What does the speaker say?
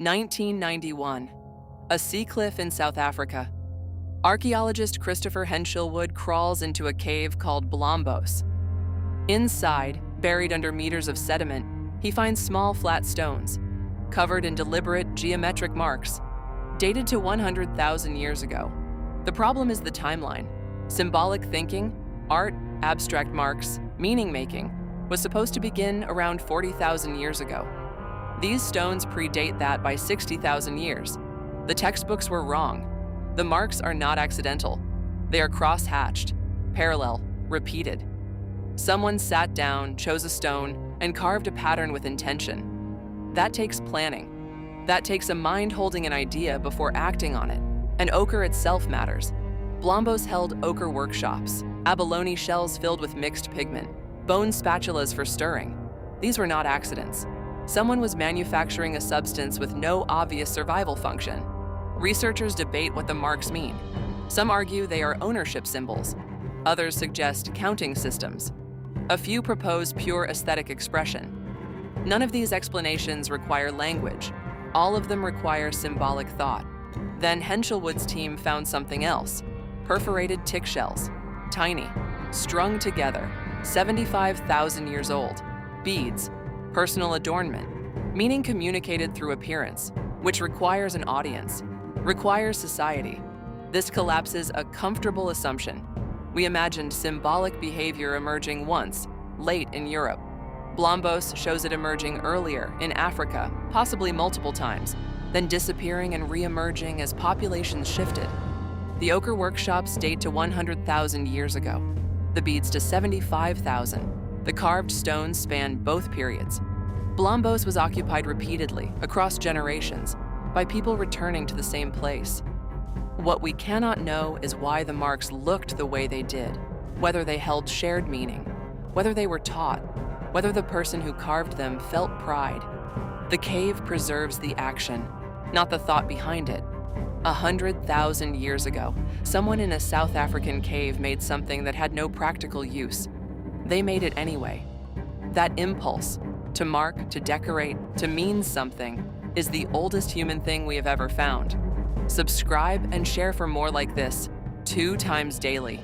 1991. A sea cliff in South Africa. Archaeologist Christopher Henshelwood crawls into a cave called Blombos. Inside, buried under meters of sediment, he finds small flat stones, covered in deliberate geometric marks, dated to 100,000 years ago. The problem is the timeline. Symbolic thinking, art, abstract marks, meaning-making, was supposed to begin around 40,000 years ago. These stones predate that by 60,000 years. The textbooks were wrong. The marks are not accidental. They are cross-hatched, parallel, repeated. Someone sat down, chose a stone, and carved a pattern with intention. That takes planning. That takes a mind holding an idea before acting on it. And ochre itself matters. Blombos held ochre workshops, abalone shells filled with mixed pigment, bone spatulas for stirring. These were not accidents. Someone was manufacturing a substance with no obvious survival function. Researchers debate what the marks mean. Some argue they are ownership symbols. Others suggest counting systems. A few propose pure aesthetic expression. None of these explanations require language. All of them require symbolic thought. Then Henshelwood's team found something else. Perforated tick shells. Tiny. Strung together. 75,000 years old. Beads. Personal adornment. Meaning communicated through appearance, which requires an audience. Requires society. This collapses a comfortable assumption. We imagined symbolic behavior emerging once, late in Europe. Blombos shows it emerging earlier in Africa, possibly multiple times, then disappearing and re-emerging as populations shifted. The ochre workshops date to 100,000 years ago, the beads to 75,000. The carved stones span both periods. Blombos was occupied repeatedly, across generations, by people returning to the same place. What we cannot know is why the marks looked the way they did, whether they held shared meaning, whether they were taught, whether the person who carved them felt pride. The cave preserves the action, not the thought behind it. 100,000 years ago, someone in a South African cave made something that had no practical use. They made it anyway. That impulse, to mark, to decorate, to mean something, is the oldest human thing we have ever found. Subscribe and share for more like this, 2 times daily.